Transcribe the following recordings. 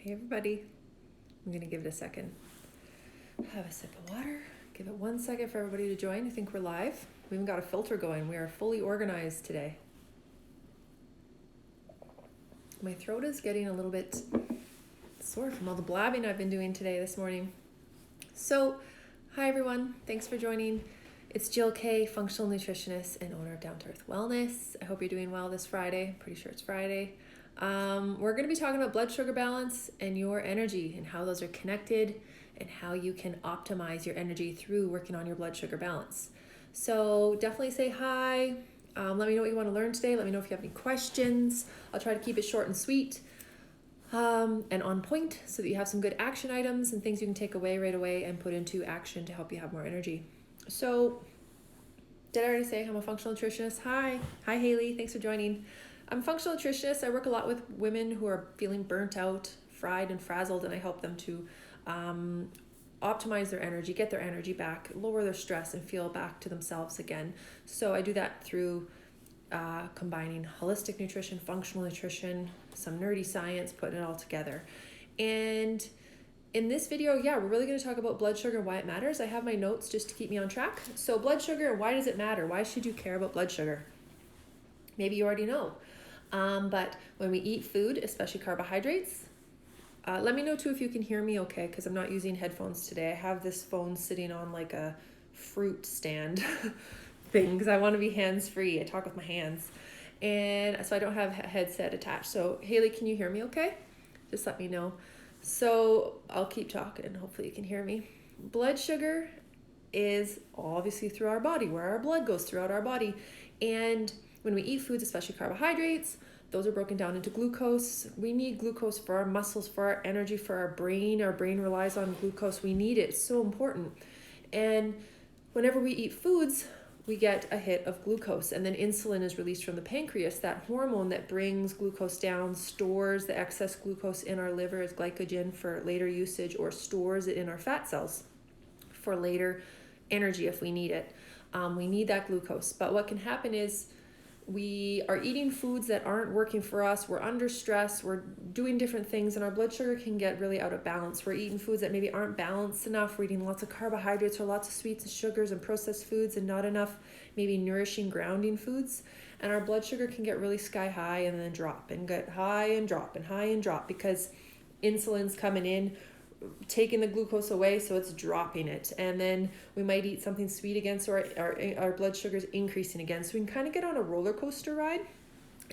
Hey everybody, I'm gonna give it a second. Have a sip of water. Give it 1 second for everybody to join. I think we're live. We even got a filter going. We are fully organized today. My throat is getting a little bit sore from all the blabbing I've been doing this morning. So, hi everyone. Thanks for joining. It's Jill K, functional nutritionist and owner of Down to Earth Wellness. I hope you're doing well this Friday. Pretty sure it's Friday. We're going to be talking about blood sugar balance and your energy and how those are connected and how you can optimize your energy through working on your blood sugar balance. So definitely say hi. Let me know what you want to learn today. Let me know if you have any questions. I'll try to keep it short and sweet and on point so that you have some good action items and things you can take away right away and put into action to help you have more energy. So did I already say I'm a functional nutritionist? Hi Haley, thanks for joining. I'm a functional nutritionist. I work a lot with women who are feeling burnt out, fried and frazzled, and I help them to optimize their energy, get their energy back, lower their stress, and feel back to themselves again. So I do that through combining holistic nutrition, functional nutrition, some nerdy science, putting it all together. And in this video, we're really going to talk about blood sugar and why it matters. I have my notes just to keep me on track. So blood sugar, why does it matter? Why should you care about blood sugar? Maybe you already know. But when we eat food, especially carbohydrates, let me know too if you can hear me okay, because I'm not using headphones today. I have this phone sitting on like a fruit stand thing because I want to be hands-free. I talk with my hands. And so I don't have a headset attached. So Haley, can you hear me okay? Just let me know. So I'll keep talking. Hopefully you can hear me. Blood sugar is obviously through our body, where our blood goes throughout our body. And when we eat foods, especially carbohydrates, those are broken down into glucose. We need glucose for our muscles, for our energy, for our brain. Our brain relies on glucose. We need it. It's so important. And whenever we eat foods, we get a hit of glucose. And then insulin is released from the pancreas, that hormone that brings glucose down, stores the excess glucose in our liver as glycogen for later usage, or stores it in our fat cells for later energy if we need it. We need that glucose. But what can happen is we are eating foods that aren't working for us. We're under stress. We're doing different things, and our blood sugar can get really out of balance. We're eating foods that maybe aren't balanced enough. We're eating lots of carbohydrates or lots of sweets and sugars and processed foods and not enough maybe nourishing grounding foods. And our blood sugar can get really sky high and then drop and get high and drop and high and drop because insulin's coming in, taking the glucose away, so it's dropping it. And then we might eat something sweet again, so our blood sugar is increasing again. So we can kind of get on a roller coaster ride.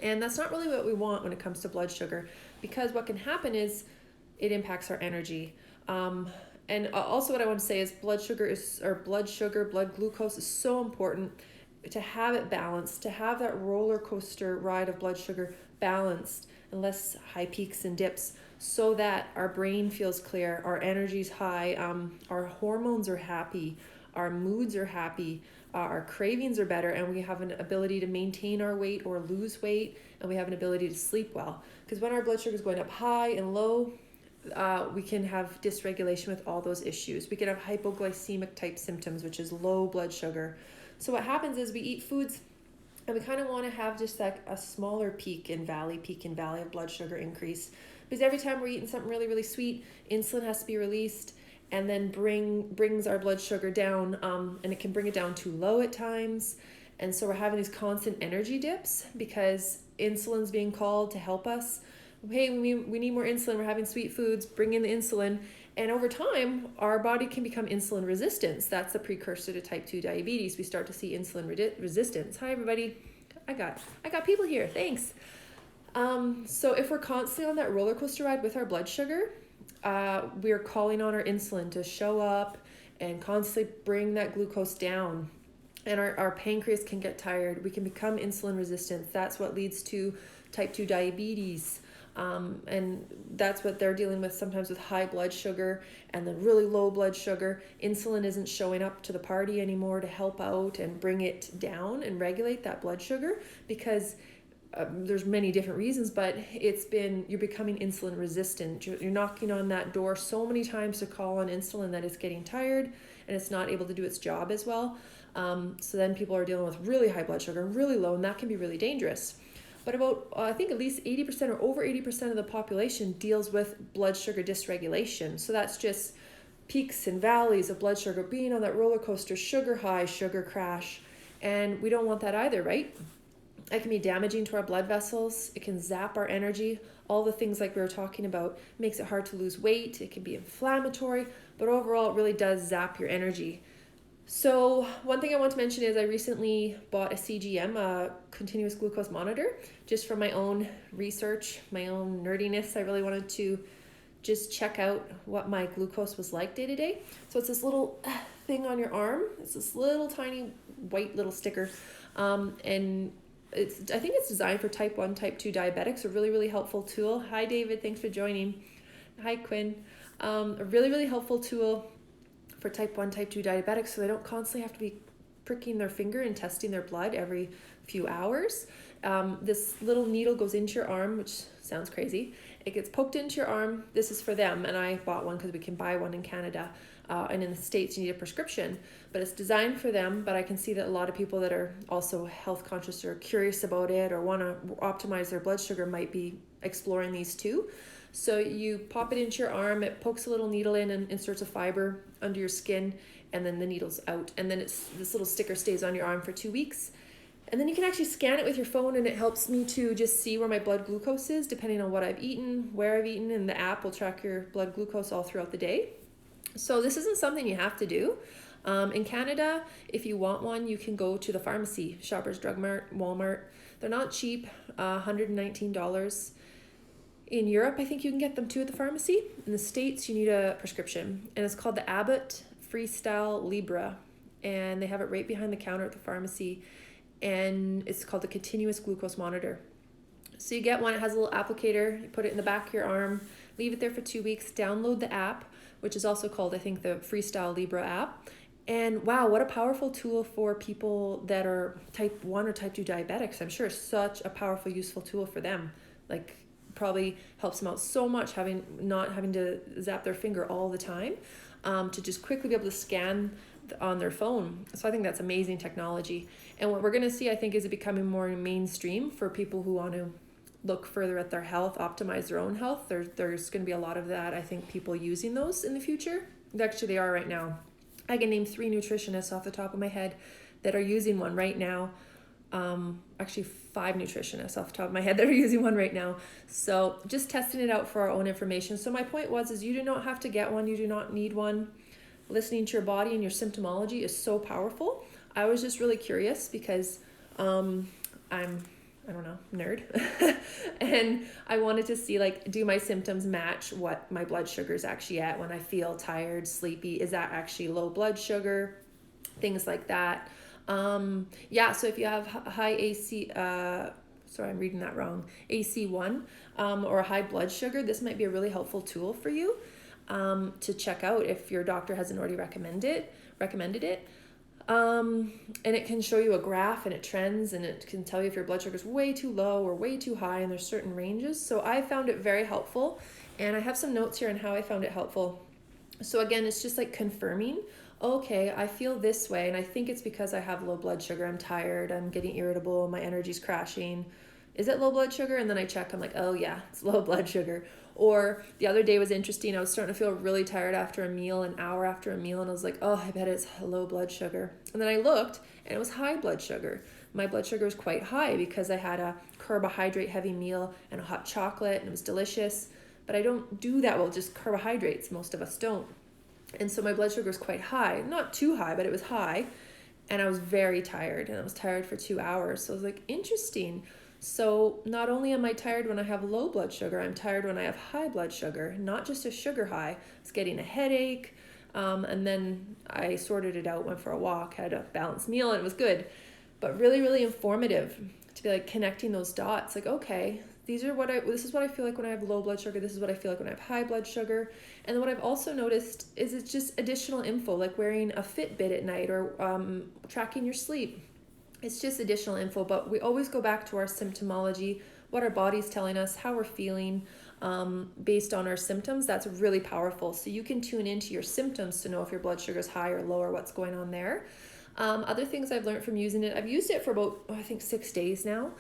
And that's not really what we want when it comes to blood sugar, because what can happen is it impacts our energy. And also what I want to say is blood glucose is so important to have it balanced, to have that roller coaster ride of blood sugar balanced and less high peaks and dips, so that our brain feels clear, our energy's high, our hormones are happy, our moods are happy, our cravings are better, and we have an ability to maintain our weight or lose weight, and we have an ability to sleep well. Because when our blood sugar is going up high and low, we can have dysregulation with all those issues. We can have hypoglycemic type symptoms, which is low blood sugar. So what happens is we eat foods and we kind of want to have just like a smaller peak and valley of blood sugar increase. Because every time we're eating something really, really sweet, insulin has to be released and then brings our blood sugar down, and it can bring it down too low at times. And so we're having these constant energy dips because insulin's being called to help us. Hey, we need more insulin. We're having sweet foods, bring in the insulin. And over time, our body can become insulin resistance. That's the precursor to type 2 diabetes. We start to see insulin resistance. Hi, everybody. I got people here. Thanks. So if we're constantly on that roller coaster ride with our blood sugar, we are calling on our insulin to show up and constantly bring that glucose down. And our pancreas can get tired. We can become insulin resistant. That's what leads to type 2 diabetes. And that's what they're dealing with sometimes with high blood sugar and then really low blood sugar. Insulin isn't showing up to the party anymore to help out and bring it down and regulate that blood sugar because there's many different reasons, but you're becoming insulin resistant. You're knocking on that door so many times to call on insulin that it's getting tired and it's not able to do its job as well. So then people are dealing with really high blood sugar, really low, and that can be really dangerous. but about, I think at least 80% or over 80% of the population deals with blood sugar dysregulation. So that's just peaks and valleys of blood sugar, being on that roller coaster, sugar high, sugar crash. And we don't want that either, right? It can be damaging to our blood vessels. It can zap our energy. All the things like we were talking about, makes it hard to lose weight. It can be inflammatory, but overall it really does zap your energy. So one thing I want to mention is I recently bought a CGM, a continuous glucose monitor, just for my own research, my own nerdiness. I really wanted to just check out what my glucose was like day to day. So it's this little thing on your arm. It's this little tiny white little sticker. And I think it's designed for type 1, type 2 diabetics, a really, really helpful tool. Hi, David. Thanks for joining. Hi, Quinn. A really, really helpful tool for type 1, type 2 diabetics, so they don't constantly have to be pricking their finger and testing their blood every few hours. This little needle goes into your arm, which sounds crazy. It gets poked into your arm. This is for them, and I bought one because we can buy one in Canada. And in the States, you need a prescription, but it's designed for them. But I can see that a lot of people that are also health conscious or curious about it or want to optimize their blood sugar might be exploring these too. So you pop it into your arm, it pokes a little needle in and inserts a fiber under your skin, and then the needle's out. And then this little sticker stays on your arm for 2 weeks. And then you can actually scan it with your phone, and it helps me to just see where my blood glucose is, depending on what I've eaten, where I've eaten, and the app will track your blood glucose all throughout the day. So this isn't something you have to do. In Canada, if you want one, you can go to the pharmacy, Shoppers Drug Mart, Walmart. They're not cheap, $119. In Europe, I think you can get them too at the pharmacy. In the States, you need a prescription, and it's called the Abbott Freestyle Libra, and they have it right behind the counter at the pharmacy, and it's called the continuous glucose monitor. So you get one, it has a little applicator, you put it in the back of your arm, leave it there for 2 weeks, download the app, which is also called, I think, the Freestyle Libra app. And wow, what a powerful tool for people that are type 1 or type 2 diabetics. I'm sure such a powerful, useful tool for them. Like, probably helps them out so much, not having to zap their finger all the time, to just quickly be able to scan on their phone. So I think that's amazing technology. And what we're going to see, I think, is it becoming more mainstream for people who want to look further at their health, optimize their own health. There's going to be a lot of that, I think, people using those in the future. Actually, they are right now. I can name 3 nutritionists off the top of my head that are using one right now. Actually 5 nutritionists off the top of my head that are using one right now. So just testing it out for our own information. So my point is you do not have to get one. You do not need one. Listening to your body and your symptomology is so powerful. I was just really curious because I'm nerd. And I wanted to see, like, do my symptoms match what my blood sugar is actually at when I feel tired, sleepy? Is that actually low blood sugar? Things like that. So if you have high I'm reading that wrong, AC1, or a high blood sugar, this might be a really helpful tool for you, to check out if your doctor hasn't already recommended it. And it can show you a graph, and it trends, and it can tell you if your blood sugar is way too low or way too high, and there's certain ranges. So I found it very helpful, and I have some notes here on how I found it helpful. So again, it's just like confirming, okay, I feel this way, and I think it's because I have low blood sugar. I'm tired, I'm getting irritable, my energy's crashing. Is it low blood sugar? And then I check, I'm like, oh yeah, it's low blood sugar. Or the other day was interesting. I was starting to feel really tired after a meal, an hour after a meal, and I was like, oh, I bet it's low blood sugar. And then I looked, and it was high blood sugar. My blood sugar was quite high because I had a carbohydrate heavy meal and a hot chocolate, and it was delicious. But I don't do that well, just carbohydrates. Most of us don't. And so my blood sugar was quite high, not too high, but it was high. And I was very tired, and I was tired for 2 hours. So I was like, interesting. So not only am I tired when I have low blood sugar, I'm tired when I have high blood sugar, not just a sugar high. I was getting a headache. And then I sorted it out, went for a walk, had a balanced meal, and it was good. But really, really informative to be like connecting those dots. Like, okay, this is what I feel like when I have low blood sugar. This is what I feel like when I have high blood sugar. And then what I've also noticed is it's just additional info, like wearing a Fitbit at night or tracking your sleep. It's just additional info, but we always go back to our symptomology, what our body's telling us, how we're feeling based on our symptoms. That's really powerful. So you can tune into your symptoms to know if your blood sugar is high or low or what's going on there. Other things I've learned from using it, I've used it for about, I think 6 days now.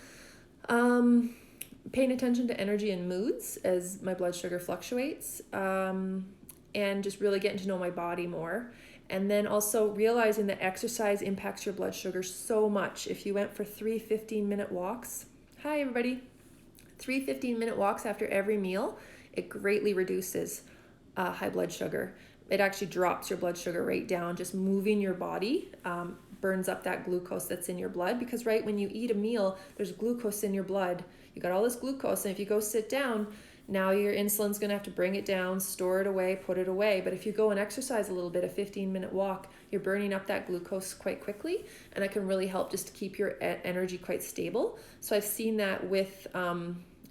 Paying attention to energy and moods as my blood sugar fluctuates, and just really getting to know my body more. And then also realizing that exercise impacts your blood sugar so much. If you went for 3 15-minute walks, hi everybody, 3 15-minute walks after every meal, it greatly reduces high blood sugar. It actually drops your blood sugar rate down. Just moving your body burns up that glucose that's in your blood, because right when you eat a meal, there's glucose in your blood. You got all this glucose, and if you go sit down, now your insulin's going to have to bring it down, store it away, put it away. But if you go and exercise a little bit, a 15-minute walk, you're burning up that glucose quite quickly, and it can really help just to keep your energy quite stable. So I've seen that with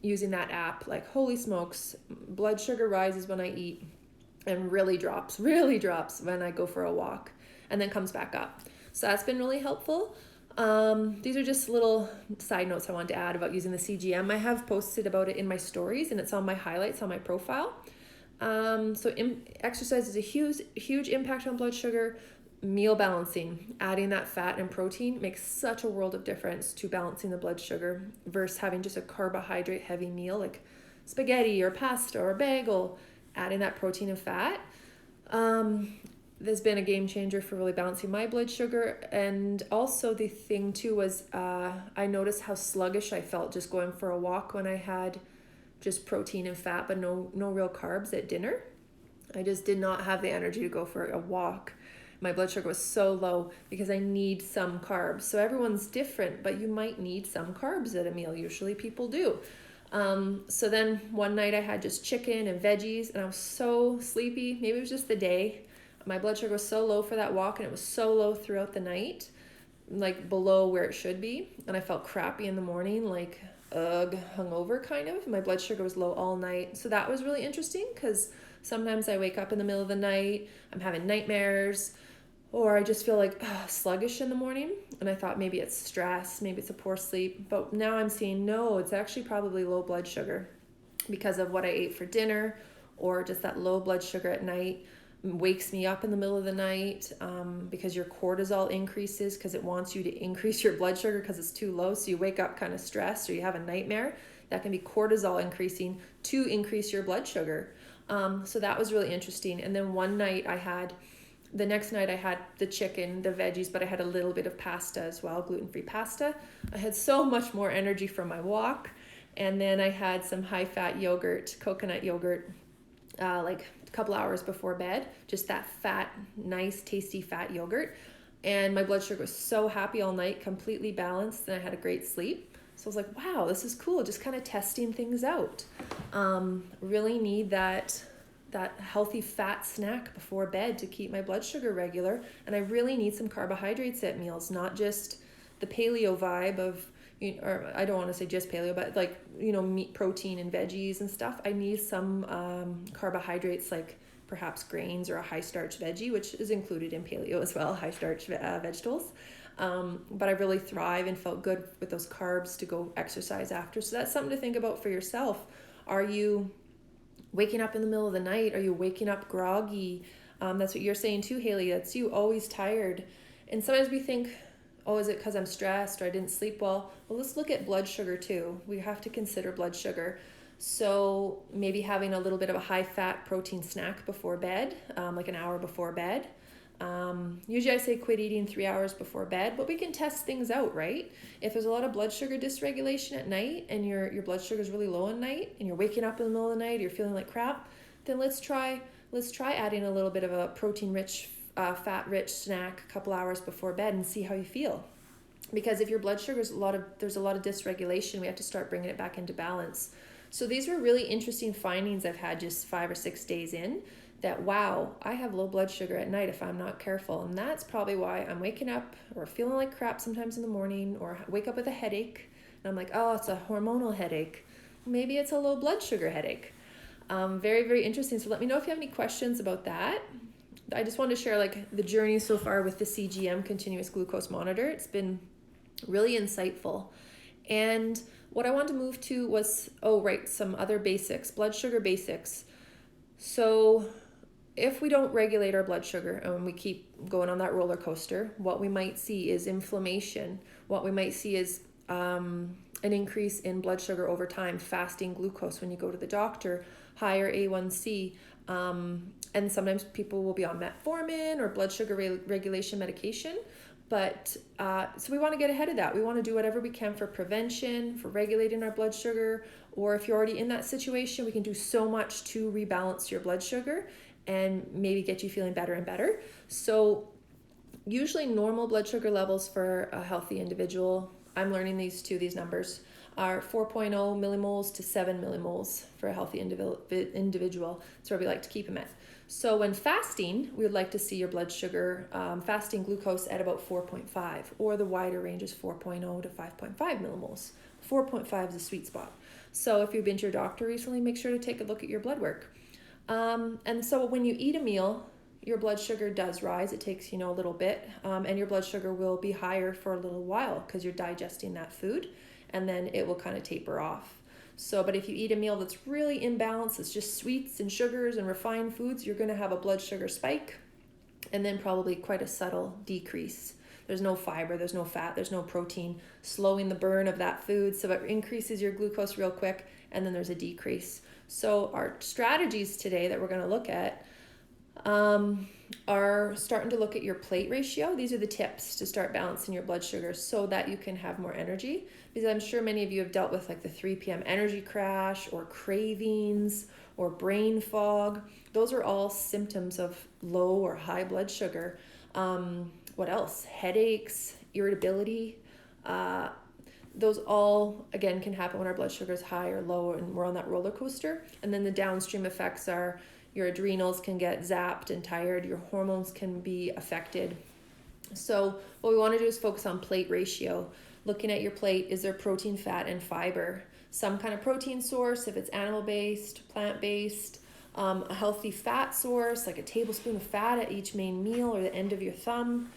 using that app, like holy smokes, blood sugar rises when I eat and really drops when I go for a walk, and then comes back up. So that's been really helpful. These are just little side notes I wanted to add about using the CGM. I have posted about it in my stories, and it's on my highlights on my profile. Exercise is a huge impact on blood sugar. Meal balancing, adding that fat and protein makes such a world of difference to balancing the blood sugar versus having just a carbohydrate heavy meal like spaghetti or pasta or bagel. Adding that protein and fat. There's been a game changer for really balancing my blood sugar. And also the thing too was I noticed how sluggish I felt just going for a walk when I had just protein and fat but no real carbs at dinner. I just did not have the energy to go for a walk. My blood sugar was so low because I need some carbs. So everyone's different, but you might need some carbs at a meal. Usually people do. So then one night I had just chicken and veggies, and I was so sleepy. Maybe it was just the day. My blood sugar was so low for that walk, and it was so low throughout the night, like below where it should be. And I felt crappy in the morning, like hungover kind of. My blood sugar was low all night. So that was really interesting, because sometimes I wake up in the middle of the night, I'm having nightmares, or I just feel like sluggish in the morning. And I thought maybe it's stress, maybe it's a poor sleep. But now I'm seeing no, it's actually probably low blood sugar because of what I ate for dinner, or just that low blood sugar at night wakes me up in the middle of the night because your cortisol increases because it wants you to increase your blood sugar because it's too low. So you wake up kind of stressed or you have a nightmare. That can be cortisol increasing to increase your blood sugar. So that was really interesting. And then the next night I had the chicken, the veggies, but I had a little bit of pasta as well, gluten-free pasta. I had so much more energy from my walk. And then I had some high-fat yogurt, coconut yogurt, like a couple hours before bed, just that fat, nice, tasty fat yogurt. And my blood sugar was so happy all night, completely balanced, and I had a great sleep. So I was like, wow, this is cool, just kind of testing things out. Really need that healthy fat snack before bed to keep my blood sugar regular. And I really need some carbohydrates at meals, not just the paleo vibe of, or I don't want to say just paleo, but like, meat, protein and veggies and stuff. I need some carbohydrates, like perhaps grains or a high starch veggie, which is included in paleo as well, high starch vegetables. But I really thrive and felt good with those carbs to go exercise after. So that's something to think about for yourself. Are you waking up in the middle of the night? Are you waking up groggy? That's what you're saying too, Haley. That's you, always tired. And sometimes we think, oh, is it because I'm stressed or I didn't sleep well? Well, let's look at blood sugar too. We have to consider blood sugar. So maybe having a little bit of a high-fat protein snack before bed, like an hour before bed. Usually I say quit eating 3 hours before bed, but we can test things out, right? If there's a lot of blood sugar dysregulation at night and your blood sugar is really low at night and you're waking up in the middle of the night, you're feeling like crap, then let's try adding a little bit of a protein-rich, fat-rich snack a couple hours before bed and see how you feel. Because if your blood sugar there's a lot of dysregulation, we have to start bringing it back into balance. So these were really interesting findings I've had just 5 or 6 days in. That, wow, I have low blood sugar at night if I'm not careful. And that's probably why I'm waking up or feeling like crap sometimes in the morning, or wake up with a headache. And I'm like, oh, it's a hormonal headache. Maybe it's a low blood sugar headache. Very, very interesting. So let me know if you have any questions about that. I just wanted to share like the journey so far with the CGM, continuous glucose monitor. It's been really insightful. And what I wanted to move to was, some other basics, blood sugar basics. So if we don't regulate our blood sugar and we keep going on that roller coaster, what we might see is inflammation. What we might see is an increase in blood sugar over time, fasting glucose when you go to the doctor, higher A1C, and sometimes people will be on metformin or blood sugar regulation medication. But so we want to get ahead of that. We want to do whatever we can for prevention, for regulating our blood sugar, or if you're already in that situation, we can do so much to rebalance your blood sugar and maybe get you feeling better and better. So usually normal blood sugar levels for a healthy individual, I'm learning these numbers, are 4.0 millimoles to 7 millimoles for a healthy individual. That's where we like to keep them at. So when fasting, we would like to see your blood sugar, fasting glucose at about 4.5, or the wider range is 4.0 to 5.5 millimoles. 4.5 is a sweet spot. So if you've been to your doctor recently, make sure to take a look at your blood work. And so when you eat a meal, your blood sugar does rise. It takes, a little bit, and your blood sugar will be higher for a little while because you're digesting that food, and then it will kind of taper off. So, but if you eat a meal that's really imbalanced, it's just sweets and sugars and refined foods, you're going to have a blood sugar spike and then probably quite a subtle decrease. There's no fiber, there's no fat, there's no protein, slowing the burn of that food. So it increases your glucose real quick, and then there's a decrease. So our strategies today that we're going to look at are starting to look at your plate ratio. These are the tips to start balancing your blood sugar so that you can have more energy. Because I'm sure many of you have dealt with like the 3 p.m. energy crash or cravings or brain fog. Those are all symptoms of low or high blood sugar. What else? Headaches, irritability. Those all, again, can happen when our blood sugar is high or low and we're on that roller coaster. And then the downstream effects are your adrenals can get zapped and tired. Your hormones can be affected. So what we want to do is focus on plate ratio. Looking at your plate, is there protein, fat, and fiber? Some kind of protein source, if it's animal-based, plant-based, a healthy fat source, like a tablespoon of fat at each main meal or the end of your thumb,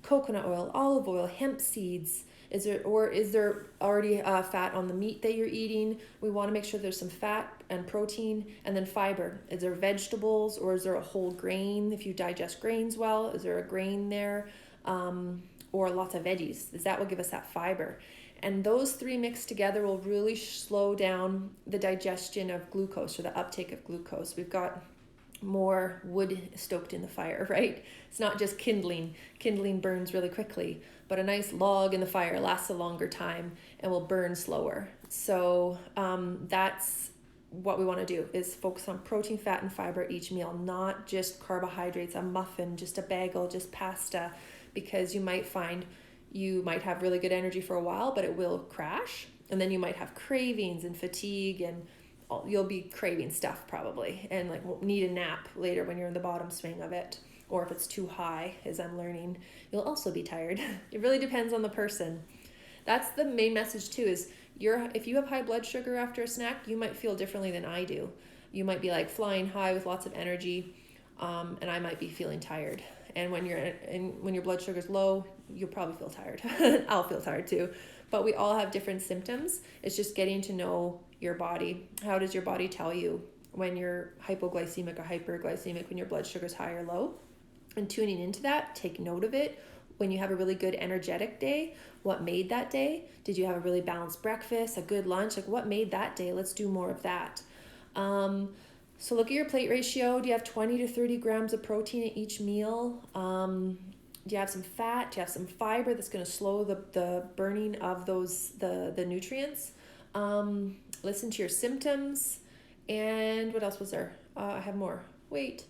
coconut oil, olive oil, hemp seeds. Is there already fat on the meat that you're eating? We want to make sure there's some fat and protein, and then fiber. Is there vegetables, or is there a whole grain? If you digest grains well, is there a grain there? Or lots of veggies. That will give us that fiber. And those three mixed together will really slow down the digestion of glucose or the uptake of glucose. We've got more wood stoked in the fire, right? It's not just kindling. Kindling burns really quickly, but a nice log in the fire lasts a longer time and will burn slower. So that's what we want to do, is focus on protein, fat, and fiber each meal, not just carbohydrates, a muffin, just a bagel, just pasta, because you might find you might have really good energy for a while, but it will crash. And then you might have cravings and fatigue, and you'll be craving stuff probably, and like need a nap later when you're in the bottom swing of it. Or if it's too high, as I'm learning, you'll also be tired. It really depends on the person. That's the main message too, is if you have high blood sugar after a snack, you might feel differently than I do. You might be like flying high with lots of energy, and I might be feeling tired. And when your blood sugar is low, you'll probably feel tired. I'll feel tired too. But we all have different symptoms. It's just getting to know your body. How does your body tell you when you're hypoglycemic or hyperglycemic, when your blood sugar is high or low? And tuning into that, take note of it. When you have a really good energetic day, what made that day? Did you have a really balanced breakfast, a good lunch? Like, what made that day? Let's do more of that. So look at your plate ratio. Do you have 20 to 30 grams of protein at each meal? Do you have some fat? Do you have some fiber that's going to slow the burning of the nutrients? Listen to your symptoms. And what else was there? I have more. Wait.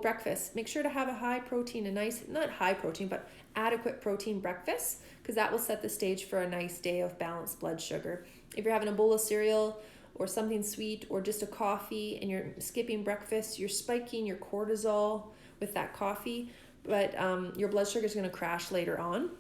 Breakfast. Make sure to have a high protein, not high protein, but adequate protein breakfast, because that will set the stage for a nice day of balanced blood sugar. If you're having a bowl of cereal or something sweet or just a coffee and you're skipping breakfast, you're spiking your cortisol with that coffee, but your blood sugar is going to crash later on.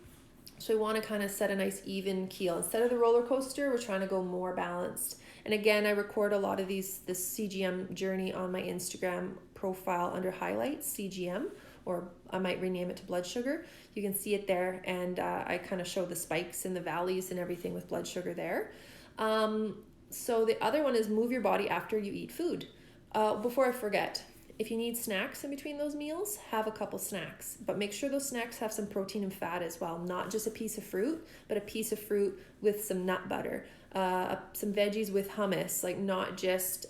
So we want to kind of set a nice even keel. Instead of the roller coaster, we're trying to go more balanced. And again, I record a lot of this CGM journey on my Instagram profile under highlights, CGM, or I might rename it to blood sugar. You can see it there, and I kind of show the spikes and the valleys and everything with blood sugar there. So the other one is move your body after you eat food. Before I forget, If you need snacks in between those meals, have a couple snacks, but make sure those snacks have some protein and fat as well, not just a piece of fruit, but a piece of fruit with some nut butter, some veggies with hummus, like not just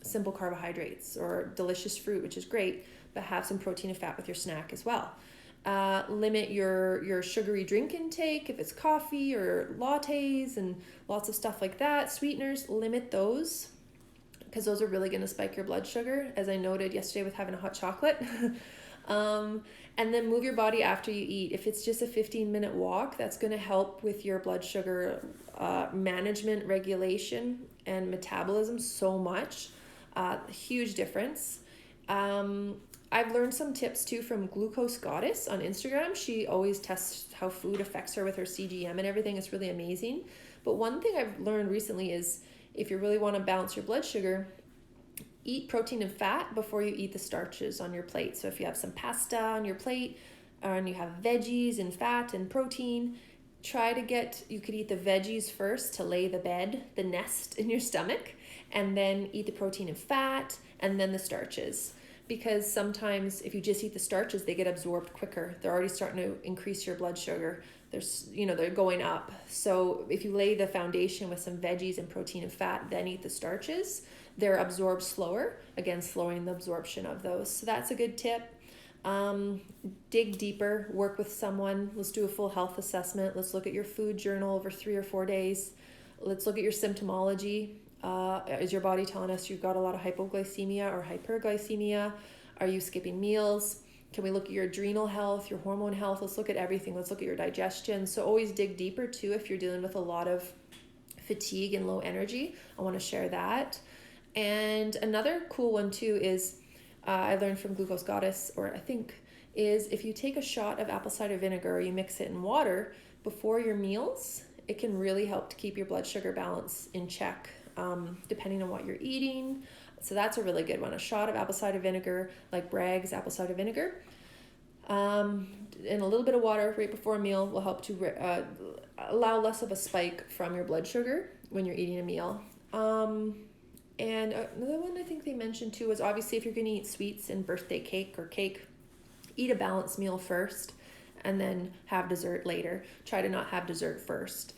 simple carbohydrates, or delicious fruit, which is great, but have some protein and fat with your snack as well. Limit your sugary drink intake. If it's coffee or lattes and lots of stuff like that, sweeteners, limit those, because those are really going to spike your blood sugar, as I noted yesterday with having a hot chocolate. And then move your body after you eat. If it's just a 15-minute walk, that's going to help with your blood sugar management, regulation, and metabolism so much. Huge difference. I've learned some tips too from Glucose Goddess on Instagram. She always tests how food affects her with her CGM and everything. It's really amazing. But one thing I've learned recently is, if you really want to balance your blood sugar, eat protein and fat before you eat the starches on your plate. So if you have some pasta on your plate and you have veggies and fat and protein, you could eat the veggies first to lay the bed, the nest in your stomach, and then eat the protein and fat and then the starches. Because sometimes if you just eat the starches, they get absorbed quicker. They're already starting to increase your blood sugar. They're going up. So if you lay the foundation with some veggies and protein and fat, then eat the starches, they're absorbed slower, again, slowing the absorption of those. So that's a good tip. Dig deeper, work with someone. Let's do a full health assessment. Let's look at your food journal over 3 or 4 days. Let's look at your symptomology. Is your body telling us you've got a lot of hypoglycemia or hyperglycemia? Are you skipping meals? Can we look at your adrenal health, your hormone health? Let's look at everything. Let's look at your digestion. So always dig deeper too if you're dealing with a lot of fatigue and low energy. I want to share that. And another cool one too is, I learned from Glucose Goddess, is if you take a shot of apple cider vinegar, or you mix it in water before your meals, it can really help to keep your blood sugar balance in check, depending on what you're eating. So that's a really good one. A shot of apple cider vinegar, like Bragg's apple cider vinegar, and a little bit of water right before a meal will help to allow less of a spike from your blood sugar when you're eating a meal. And another one I think they mentioned too was, obviously if you're going to eat sweets and birthday cake or cake, eat a balanced meal first and then have dessert later. Try to not have dessert first,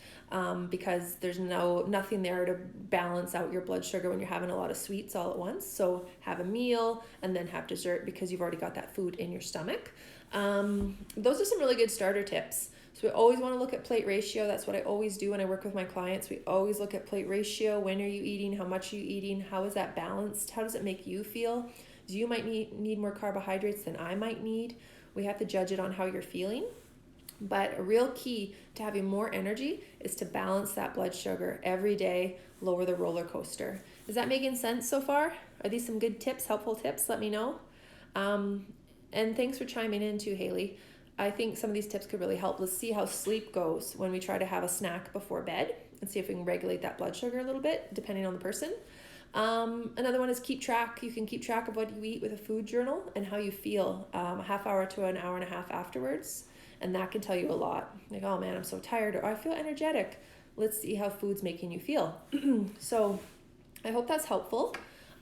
because there's nothing there to balance out your blood sugar when you're having a lot of sweets all at once. So have a meal and then have dessert, because you've already got that food in your stomach. Those are some really good starter tips. So we always want to look at plate ratio. That's what I always do when I work with my clients. We always look at plate ratio. When are you eating? How much are you eating? How is that balanced? How does it make you feel? You might need more carbohydrates than I might need. We have to judge it on how you're feeling. But a real key to having more energy is to balance that blood sugar every day, lower the roller coaster. Is that making sense so far? Are these some good tips, helpful tips? Let me know. And thanks for chiming in too, Haley. I think some of these tips could really help. Let's see how sleep goes when we try to have a snack before bed, and see if we can regulate that blood sugar a little bit, depending on the person. Another one is keep track. You can keep track of what you eat with a food journal and how you feel a half hour to an hour and a half afterwards. And that can tell you a lot. Like, oh man, I'm so tired, or I feel energetic. Let's see how food's making you feel. So I hope that's helpful.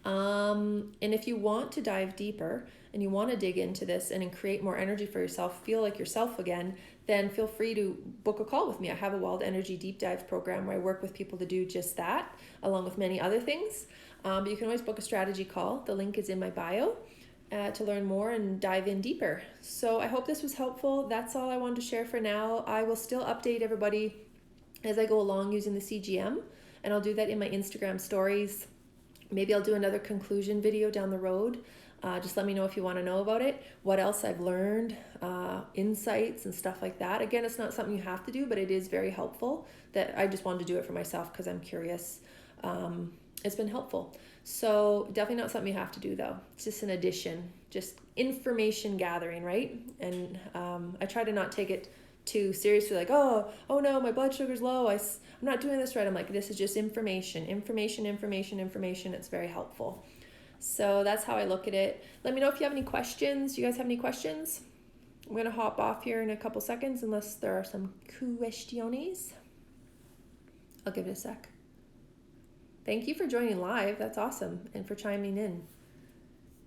And if you want to dive deeper and you want to dig into this and create more energy for yourself, feel like yourself again, then feel free to book a call with me. I have a Wild Energy Deep Dive program where I work with people to do just that, along with many other things. But you can always book a strategy call. The link is in my bio to learn more and dive in deeper. So I hope this was helpful. That's all I wanted to share for now. I will still update everybody as I go along using the CGM, and I'll do that in my Instagram stories. Maybe I'll do another conclusion video down the road. Just let me know if you want to know about it, what else I've learned, insights and stuff like that. Again, it's not something you have to do, but it is very helpful. That I just wanted to do it for myself because I'm curious. It's been helpful. So definitely not something you have to do though. It's just an addition, just information gathering, right? And I try to not take it too seriously, like, oh no, my blood sugar's low. I'm not doing this right. I'm like, this is just information. It's very helpful. So that's how I look at it. Let me know if you have any questions. You guys have any questions? I'm going to hop off here in a couple seconds unless there are some questiones. I'll give it a sec. Thank you for joining live. That's awesome. And for chiming in.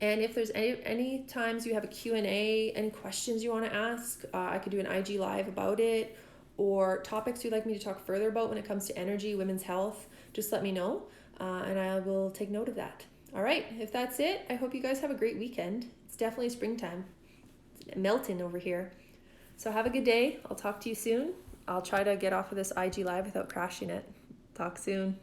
And if there's any times you have a Q&A, any questions you want to ask, I could do an IG live about it, or topics you'd like me to talk further about when it comes to energy, women's health, just let me know, and I will take note of that. All right, if that's it, I hope you guys have a great weekend. It's definitely springtime. It's melting over here. So have a good day. I'll talk to you soon. I'll try to get off of this IG live without crashing it. Talk soon.